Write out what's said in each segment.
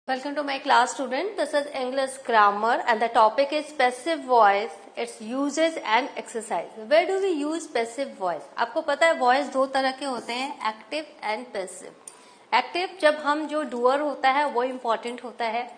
Welcome to my class, student. This is English grammar and the topic is passive voice, its uses and exercise. Where do we use passive voice? आपको पता है voice दो तरह के होते हैं, active and passive. Active जब हम जो doer होता है वो important होता है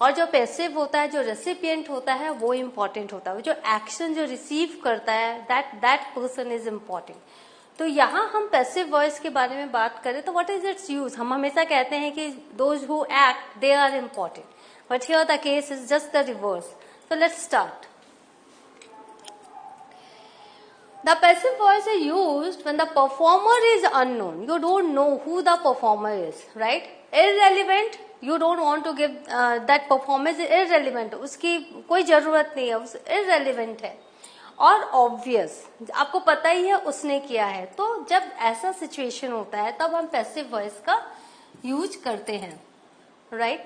और जो passive होता है, जो recipient होता है वो important होता है. जो action जो receive करता है that person is important. तो यहाँ हम पैसिव वॉइस के बारे में बात करें तो व्हाट इज इट्स यूज. हम हमेशा कहते हैं कि those who act they are important, but here the case is just the reverse. So let's start. The passive voice is used when the performer is unknown. You don't know who the performer is, right? Irrelevant, you don't want to give that performance. Irrelevant, उसकी कोई जरूरत नहीं है, उस irrelevant है. और obvious, आपको पता ही है उसने किया है. तो जब ऐसा सिचुएशन होता है तब हम पैसिव वॉइस का यूज करते हैं, right?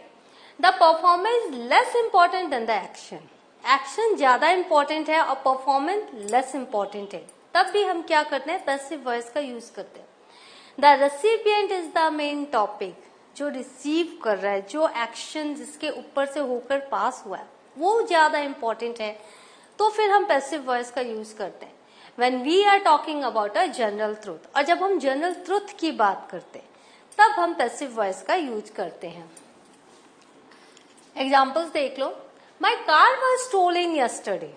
The performance is less important than the action. Action ज्यादा इंपॉर्टेंट है और परफॉर्मेंस लेस इंपॉर्टेंट है, तब भी हम क्या करते हैं? पैसिव वॉइस का यूज करते हैं. The recipient is the main topic. जो रिसीव कर रहा है, जो एक्शन जिसके ऊपर से होकर पास हुआ है वो ज्यादा इंपॉर्टेंट है, तो फिर हम पैसिव वॉइस का यूज करते हैं. When we are talking about a general truth, और जब हम जनरल ट्रूथ की बात करते हैं तब हम पैसिव वॉइस का यूज करते हैं. एग्जाम्पल्स देख लो. My car was stolen yesterday.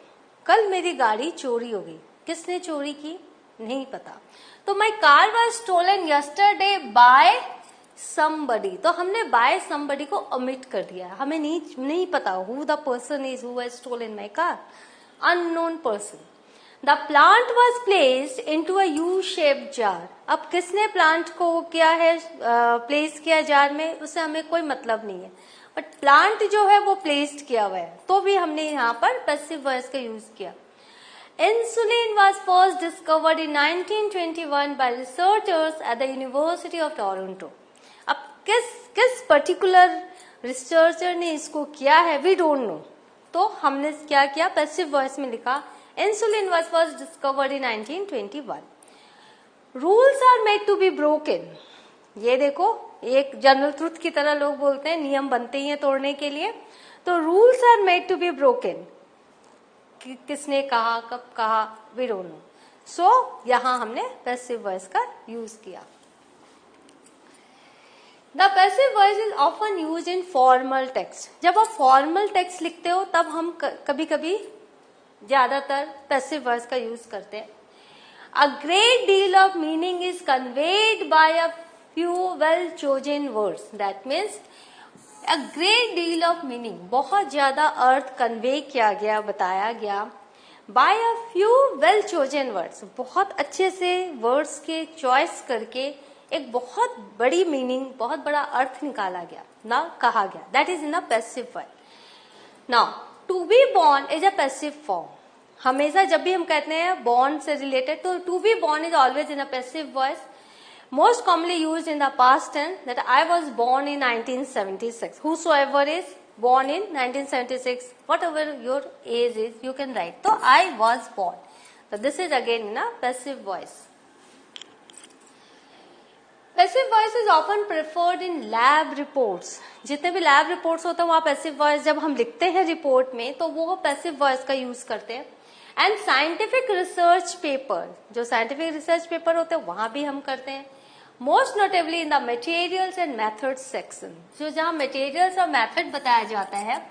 कल मेरी गाड़ी चोरी हो गई. किसने चोरी की? नहीं पता. तो my car was stolen yesterday by somebody. तो हमने by somebody को omit कर दिया. हमें नहीं पता who the person is who has stolen my car. Unknown person. The plant was placed into a U-shaped jar. अब किसने प्लांट को किया है, प्लेस किया जार में, उससे हमें कोई मतलब नहीं है, बट प्लांट जो है वो प्लेस्ड किया हुआ है, तो भी हमने यहाँ पर पैसिव वॉइस का यूज किया. Insulin was first discovered in 1921 by researchers at the University of Toronto. अब किस पर्टिकुलर रिसर्चर ने इसको किया है, वी डोंट नो. तो हमने क्या किया? पैसिव वॉइस में लिखा insulin was first discovered in 1921. Rules are made to be broken. ये देखो, एक जनरल ट्रूथ की तरह लोग बोलते हैं नियम बनते ही हैं तोड़ने के लिए. तो rules are made to be broken. किसने कहा, कब कहा, वी डोंट नो. सो यहां हमने पैसिव वॉइस का यूज किया. The passive voice is often used in formal text. जब आप formal text लिखते हो तब हम कभी कभी ज्यादातर passive voice का यूज करते हैं. A great deal of meaning is conveyed by a few well chosen words. That means a great deal of meaning, बहुत ज्यादा अर्थ कन्वे किया गया, बताया गया by a few well chosen words. बहुत अच्छे से वर्ड्स के चॉइस करके एक बहुत बड़ी मीनिंग, बहुत बड़ा अर्थ निकाला गया, ना कहा गया. That is in a passive voice. Now to be born is a passive form. हमेशा जब भी हम कहते हैं बॉर्न से रिलेटेड, तो to be born is always in a passive voice. Most commonly used in the past tense, that I was born in 1976. Whosoever is born in 1976, whatever your age is, you can write. तो I was born. So this is again in a passive voice. Passive voice is often preferred in lab reports. जितने भी lab reports होते हैं वहां passive voice जब हम लिखते हैं रिपोर्ट में तो वो पैसिव वॉइस का यूज करते हैं. एंड साइंटिफिक रिसर्च पेपर, जो साइंटिफिक रिसर्च पेपर होते हैं वहां भी हम करते हैं. Most notably in the materials and methods section, जो जहां मटेरियल्स और मेथड बताया जाता है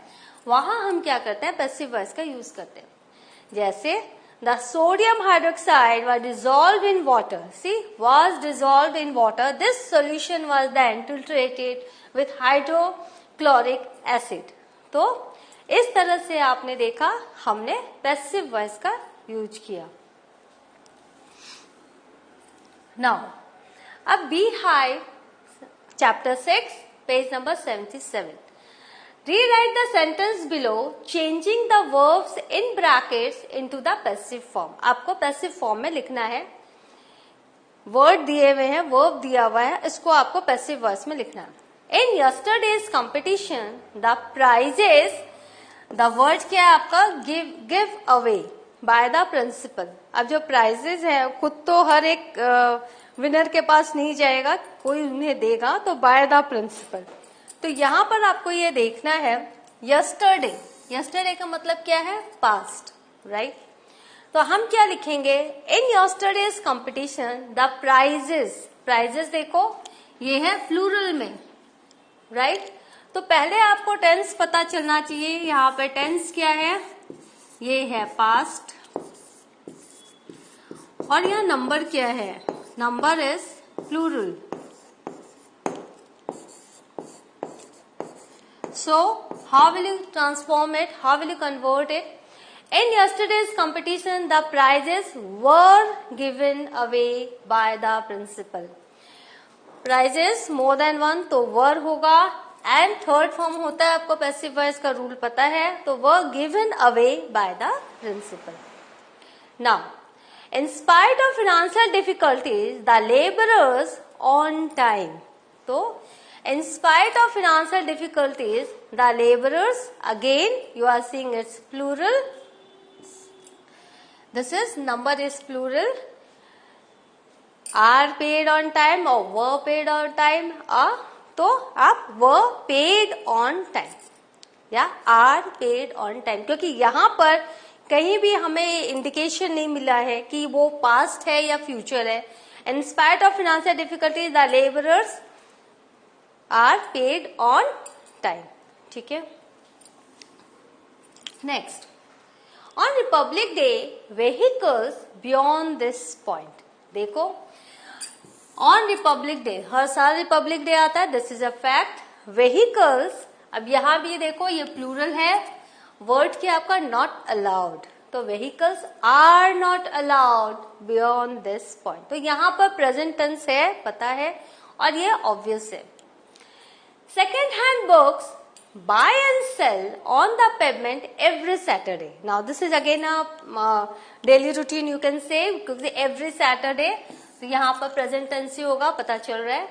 वहां हम क्या करते हैं? पैसिव वॉइस का यूज करते हैं. जैसे the sodium hydroxide was dissolved in water. See, was dissolved in water. This solution was then titrated with hydrochloric acid. तो इस तरह से आपने देखा हमने पैसिव वॉइस का यूज किया. Now, अब Beehive, chapter 6, page number 77. Rewrite the sentence below, changing the verbs in brackets into the passive form. आपको passive form में लिखना है. वर्ड दिए हुए हैं, वर्ब दिया हुआ है, इसको आपको passive voice में लिखना है. In yesterday's competition, the prizes, the word क्या है आपका? give away by the principal. अब जो prizes है खुद तो हर एक विनर के पास नहीं जाएगा, कोई उन्हें देगा, तो by the principal. तो यहाँ पर आपको ये देखना है यस्टरडे, यस्टरडे का मतलब क्या है, पास्ट, राइट। तो हम क्या लिखेंगे, in yesterday's competition the prizes, prizes देखो ये है प्लूरल में, राइट। तो पहले आपको टेंस पता चलना चाहिए, यहाँ पे टेंस क्या है, ये है पास्ट, और यहाँ नंबर क्या है, number is plural. So, how will you transform it? How will you convert it? In yesterday's competition, the prizes were given away by the principal. Prizes more than one, तो were होगा, and third form होता है, आपको passive voice का rule पता है, तो were given away by the principal. Now, in spite of financial difficulties, the laborers on time. तो in spite of financial difficulties, the laborers, again you are seeing it's plural. This is number is plural. Are paid on time or were paid on time. तो आप were paid on time या are paid on time, क्योंकि यहाँ पर कहीं भी हमें indication नहीं मिला है कि वो पास्ट है या फ्यूचर है. In spite of financial difficulties, the laborers are paid on time. ठीक है. Next, on Republic Day, vehicles beyond this point. देखो, on Republic Day, हर साल Republic Day आता है. This is a fact. Vehicles, अब यहाँ भी देखो ये plural है. Word क्या आपका not allowed. तो vehicles are not allowed beyond this point. तो यहाँ पर present tense है, पता है, और ये obvious है. Second hand books buy and sell on the pavement every Saturday. Now this is again a daily routine you can say, because every Saturday, तो यहाँ पर present tense ही होगा, पता चल रहा है.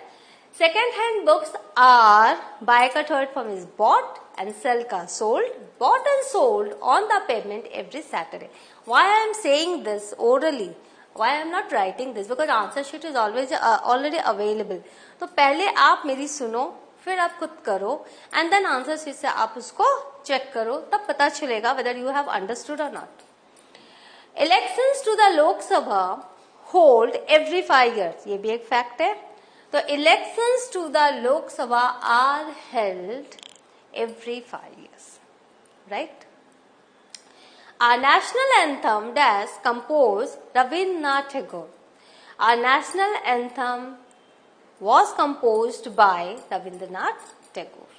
Second hand books are, buy का third form is bought and sell का sold, bought and sold on the pavement every Saturday. Why I am saying this orally? Why I am not writing this? Because answer sheet is always already available. तो पहले आप मेरी सुनो, फिर आप खुद करो, एंड देन आंसर शीट से आप उसको चेक करो, तब पता चलेगा वेदर यू हैव अंडरस्टूड और not. Elections to the Lok Sabha hold every 5 years. ये भी एक फैक्ट है. तो elections to the Lok Sabha are held every 5 years, right. Our national anthem dash composed Rabindranath Tagore. Our national anthem was composed by Rabindranath Tagore.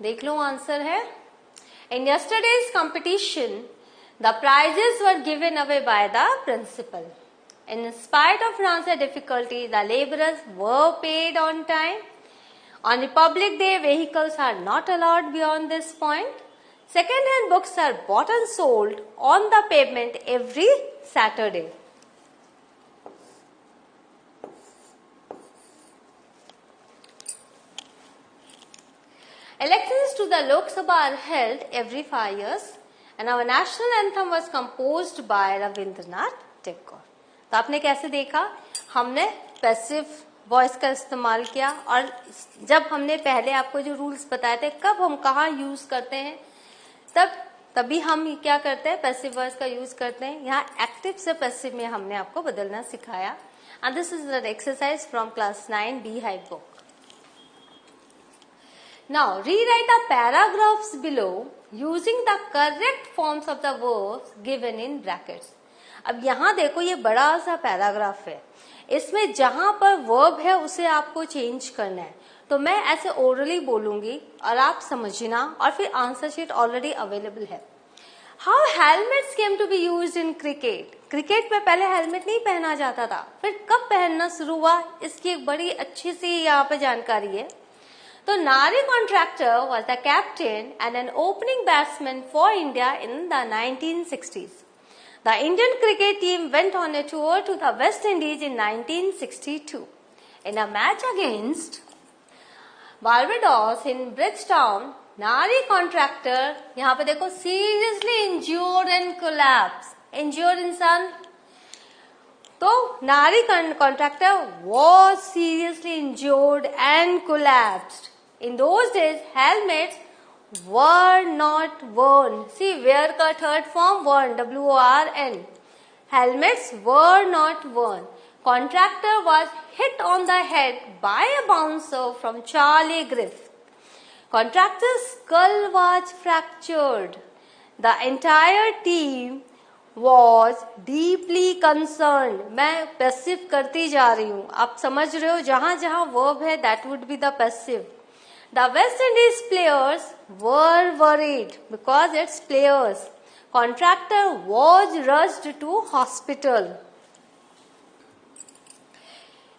देख लो answer है. In yesterday's competition, the prizes were given away by the principal. In spite of financial difficulty, the laborers were paid on time. On Republic Day, vehicles are not allowed beyond this point. Second-hand books are bought and sold on the pavement every Saturday. Elections to the Lok Sabha are held every 5 years, and our national anthem was composed by Rabindranath Tagore. तो आपने कैसे देखा, हमने passive voice का इस्तेमाल किया, और जब हमने पहले आपको जो रूल्स बताए थे कब हम कहाँ यूज करते हैं, तभी हम क्या करते हैं, पैसिव वॉइस का यूज करते हैं. यहाँ एक्टिव से पैसिव में हमने आपको बदलना सिखाया. And this is the exercise from class 9 B high book. Now rewrite the paragraphs below using the correct forms of the verbs given in brackets. अब यहाँ देखो ये बड़ा सा पैराग्राफ है, इसमें जहां पर वर्ब है उसे आपको चेंज करना है. तो मैं ऐसे ओरली बोलूंगी और आप समझना, और फिर आंसर शीट ऑलरेडी अवेलेबल है. How helmets came to be used in cricket. Cricket में पहले हेलमेट नहीं पहना जाता था, फिर कब पहनना शुरू हुआ, इसकी एक बड़ी अच्छी सी यहाँ पे जानकारी है. तो नारी contractor was the captain and an opening batsman for India in the 1960s. The Indian cricket team went on a tour to the West Indies in 1962. In a match against Barbados in Bridgetown, नारी contractor, यहाँ पे देखो, seriously injured and collapsed. Injured इंसान तो नारी contractor was seriously injured and collapsed. In those days, helmets were not worn. See, wear का third form worn, W-O-R-N. Helmets were not worn. Contractor was hit on the head by a bouncer from Charlie Griffith. Contractor's skull was fractured. The entire team was deeply concerned. मैं passive करती जा रही हूँ, आप समझ रहे हो, जहां जहां verb है that would be the passive. The West Indies players were worried because its players. Contractor was rushed to hospital.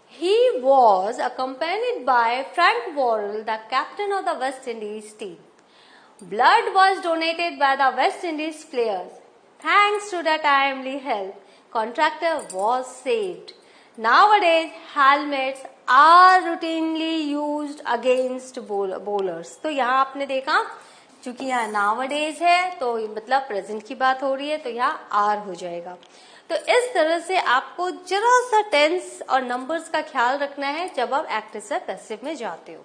He was accompanied by Frank Worrell, the captain of the West Indies team. Blood was donated by the West Indies players. Thanks to the timely help, Contractor was saved. Nowadays, helmets are routinely used against bowlers. तो यहाँ आपने देखा, चूंकि यहाँ nowadays है तो मतलब present की बात हो रही है, तो यहाँ आर हो जाएगा. तो इस तरह से आपको जरा सा टेंस और नंबर्स का ख्याल रखना है जब आप एक्टिव से पैसिव में जाते हो.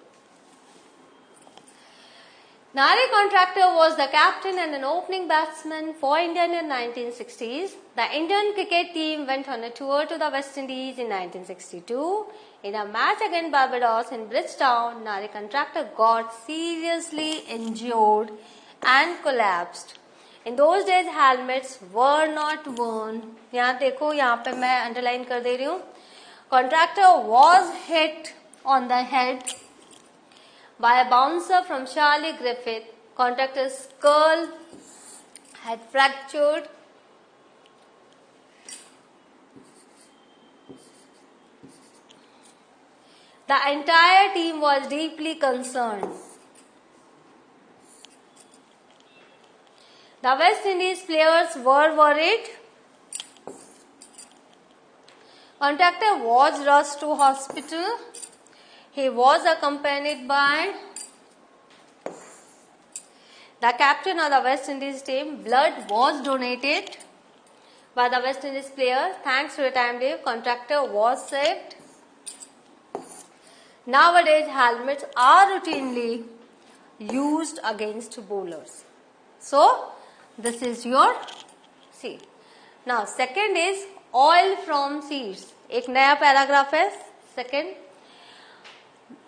Nari Contractor was the captain and an opening batsman for India in the 1960s. The Indian cricket team went on a tour to the West Indies in 1962. In a match against Barbados in Bridgetown, Nari Contractor got seriously injured and collapsed. In those days, helmets were not worn. यहाँ देखो, यहाँ पे मैं underline कर दे रही हूँ. Contractor was hit on the head by a bouncer from Charlie Griffith. Contractor's skull had fractured. The entire team was deeply concerned. The West Indies players were worried. Contractor was rushed to hospital. He was accompanied by the captain of the West Indies team. Blood was donated by the West Indies players. Thanks to the timely, Contractor was saved. Nowadays, helmets are routinely used against bowlers. So, this is your C. Now, second is oil from seeds. एक नया paragraph है. Second,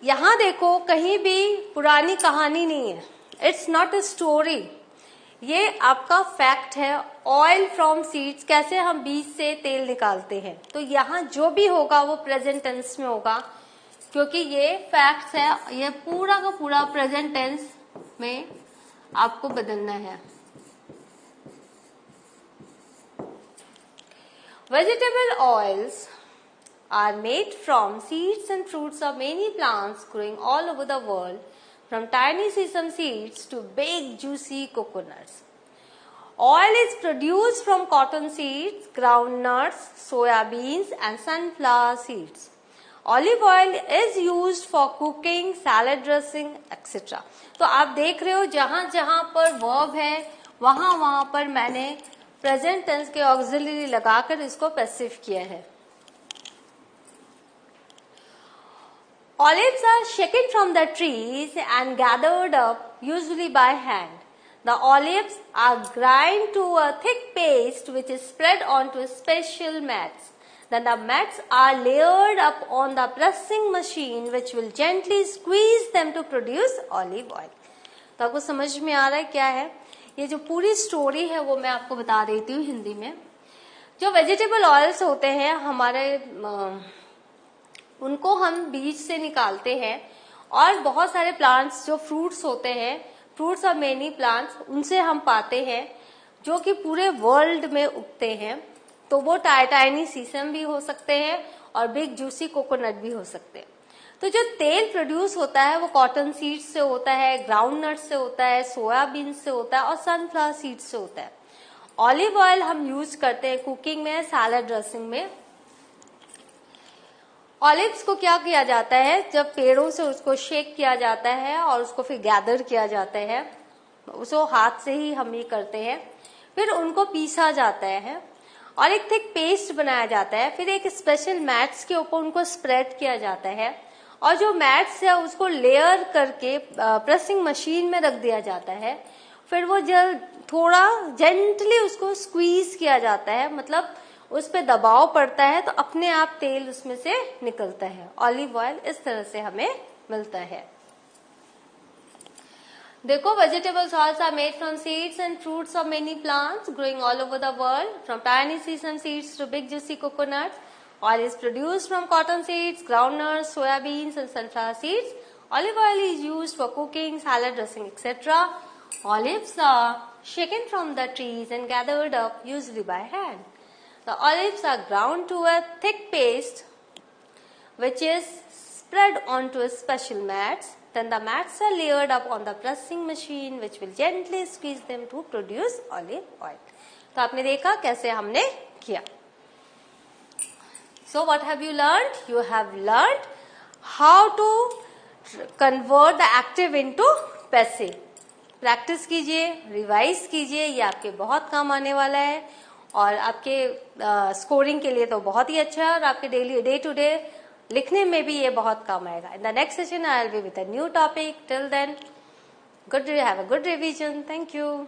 यहां देखो, कहीं भी पुरानी कहानी नहीं है. इट्स नॉट ए स्टोरी, ये आपका फैक्ट है. ऑयल फ्रॉम सीड्स, कैसे हम बीज से तेल निकालते हैं. तो यहाँ जो भी होगा वो प्रेजेंट टेंस में होगा, क्योंकि ये फैक्ट्स है. ये पूरा का पूरा प्रेजेंट टेंस में आपको बदलना है. Vegetable oils are made from seeds and fruits of many plants growing all over the world, from tiny sesame seeds to big juicy coconuts. Oil is produced from cotton seeds, groundnuts, soya beans and sunflower seeds. Olive oil is used for cooking, salad dressing, etc. तो आप देख रहे हो, जहां जहां पर verb है वहां वहां पर मैंने प्रेजेंट टेंस के ऑक्सिलरी लगाकर इसको पैसिव किया है. Olives are shaken from the trees and gathered up, usually by hand. The olives are ground to a thick paste which is spread onto special mats. Then the mats are layered up on the pressing machine which will gently squeeze them to produce olive oil. तो आपको समझ में आ रहा है क्या है? ये जो पूरी स्टोरी है वो मैं आपको बता देती हूँ हिंदी में. जो वेजिटेबल ऑयल्स होते हैं हमारे, उनको हम बीज से निकालते हैं, और बहुत सारे प्लांट्स जो फ्रूट्स होते हैं, फ्रूट्स और मेनी प्लांट्स, उनसे हम पाते हैं जो कि पूरे वर्ल्ड में उगते हैं. तो वो टाइनी सीसम भी हो सकते हैं और बिग जूसी कोकोनट भी हो सकते हैं. तो जो तेल प्रोड्यूस होता है वो कॉटन सीड्स से होता है, ग्राउंड नट से होता है, सोयाबीन से होता है और सनफ्लावर सीड्स से होता है. ऑलिव ऑयल हम यूज करते हैं कुकिंग में, सैलड ड्रेसिंग में. ऑलिव्स को क्या किया जाता है, जब पेड़ों से उसको शेक किया जाता है और उसको फिर गैदर किया जाता है, उसको हाथ से ही हम ये करते हैं, फिर उनको पीसा जाता है और एक थिक पेस्ट बनाया जाता है, फिर एक स्पेशल मैट्स के ऊपर उनको स्प्रेड किया जाता है और जो मैट्स है उसको लेयर करके प्रेसिंग मशीन में रख दिया जाता है। फिर वो थोड़ा जेंटली उसको स्क्वीज किया जाता है, मतलब उस पे दबाव पड़ता है तो अपने आप तेल उसमें से निकलता है। ऑलिव ऑयल इस तरह से हमें मिलता है। देखो, vegetables oils are made from seeds and fruits of many plants growing all over the world, from tiny sesame seeds to big juicy coconuts. Oil is produced from cotton seeds, groundnuts, soya beans and sunflower seeds. Olive oil is used for cooking, salad dressing, etc. Olives are shaken from the trees and gathered up usually by hand. The olives are ground to a thick paste which is spread onto a special mats. Then the mats are layered up on the pressing machine which will gently squeeze them to produce olive oil. तो आपने देखा कैसे हमने किया. So what have you learned? You have learned how to convert the active into passive. Practice कीजिए, revise कीजिए, ये आपके बहुत काम आने वाला है और आपके स्कोरिंग के लिए तो बहुत ही अच्छा है और आपके डेली डे टू डे लिखने में भी ये बहुत काम आएगा. In the next session I will be with a new topic. Till then, have a good revision. Thank you.